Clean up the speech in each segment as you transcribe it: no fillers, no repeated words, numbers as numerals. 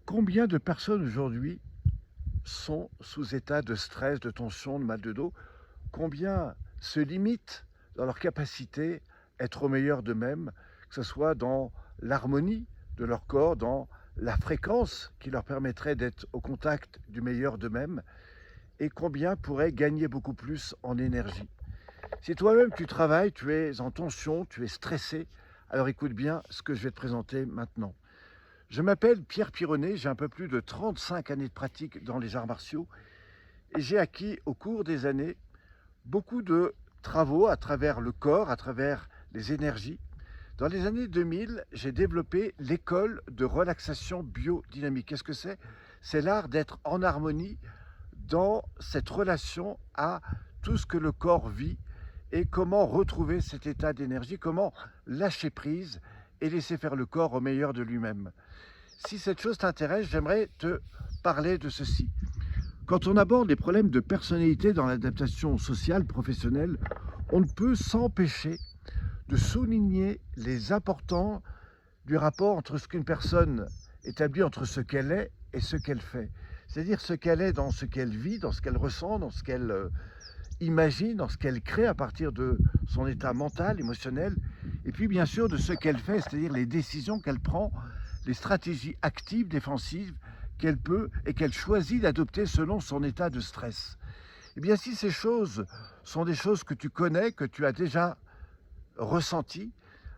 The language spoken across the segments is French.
Combien de personnes aujourd'hui sont sous état de stress, de tension, de mal de dos? Combien se limitent dans leur capacité à être au meilleur d'eux-mêmes, que ce soit dans l'harmonie de leur corps, dans la fréquence qui leur permettrait d'être au contact du meilleur d'eux-mêmes, et combien pourraient gagner beaucoup plus en énergie? Si toi-même tu travailles, tu es en tension, tu es stressé, alors écoute bien ce que je vais te présenter maintenant. Je m'appelle Pierre Pironnet, j'ai un peu plus de 35 années de pratique dans les arts martiaux et j'ai acquis au cours des années beaucoup de travaux à travers le corps, à travers les énergies. Dans les années 2000, j'ai développé l'école de relaxation biodynamique. Qu'est-ce que c'est? C'est l'art d'être en harmonie dans cette relation à tout ce que le corps vit et comment retrouver cet état d'énergie, comment lâcher prise et laisser faire le corps au meilleur de lui-même. Si cette chose t'intéresse, j'aimerais te parler de ceci. Quand on aborde les problèmes de personnalité dans l'adaptation sociale, professionnelle, on ne peut s'empêcher de souligner les importants du rapport entre ce qu'une personne établit entre ce qu'elle est et ce qu'elle fait. C'est-à-dire ce qu'elle est dans ce qu'elle vit, dans ce qu'elle ressent, dans ce qu'elle imagine, dans ce qu'elle crée à partir de son état mental, émotionnel, et puis bien sûr de ce qu'elle fait, c'est-à-dire les décisions qu'elle prend, les stratégies actives, défensives qu'elle peut et qu'elle choisit d'adopter selon son état de stress. Eh bien, si ces choses sont des choses que tu connais, que tu as déjà ressenties,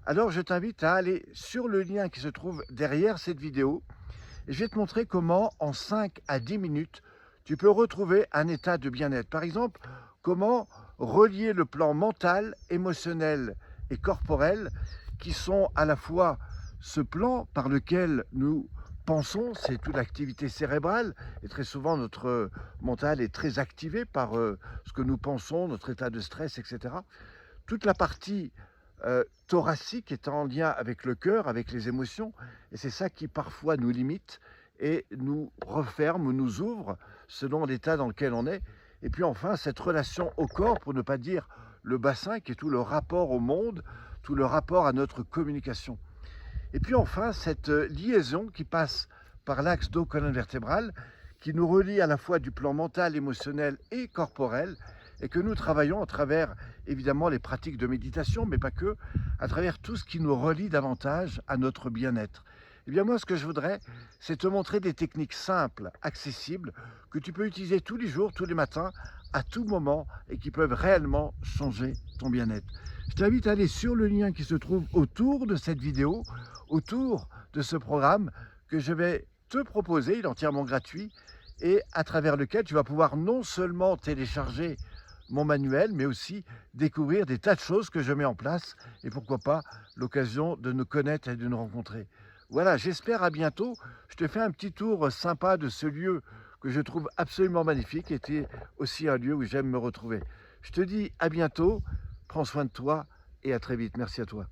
alors je t'invite à aller sur le lien qui se trouve derrière cette vidéo et je vais te montrer comment en 5 à 10 minutes, tu peux retrouver un état de bien-être. Par exemple, comment relier le plan mental, émotionnel et corporel qui sont à la fois ce plan par lequel nous pensons, c'est toute l'activité cérébrale, et très souvent notre mental est très activé par ce que nous pensons, notre état de stress, etc. Toute la partie thoracique est en lien avec le cœur, avec les émotions, et c'est ça qui parfois nous limite et nous referme ou nous ouvre selon l'état dans lequel on est. Et puis enfin, cette relation au corps, pour ne pas dire le bassin, qui est tout le rapport au monde, tout le rapport à notre communication. Et puis enfin, cette liaison qui passe par l'axe dos-colonne vertébrale, qui nous relie à la fois du plan mental, émotionnel et corporel, et que nous travaillons à travers évidemment les pratiques de méditation, mais pas que, à travers tout ce qui nous relie davantage à notre bien-être. Eh bien moi, ce que je voudrais, c'est te montrer des techniques simples, accessibles, que tu peux utiliser tous les jours, tous les matins, à tout moment, et qui peuvent réellement changer ton bien-être. Je t'invite à aller sur le lien qui se trouve autour de cette vidéo, autour de ce programme que je vais te proposer, il est entièrement gratuit, et à travers lequel tu vas pouvoir non seulement télécharger mon manuel, mais aussi découvrir des tas de choses que je mets en place, et pourquoi pas l'occasion de nous connaître et de nous rencontrer. Voilà, j'espère à bientôt. Je te fais un petit tour sympa de ce lieu que je trouve absolument magnifique, et c'est aussi un lieu où j'aime me retrouver. Je te dis à bientôt, prends soin de toi, et à très vite. Merci à toi.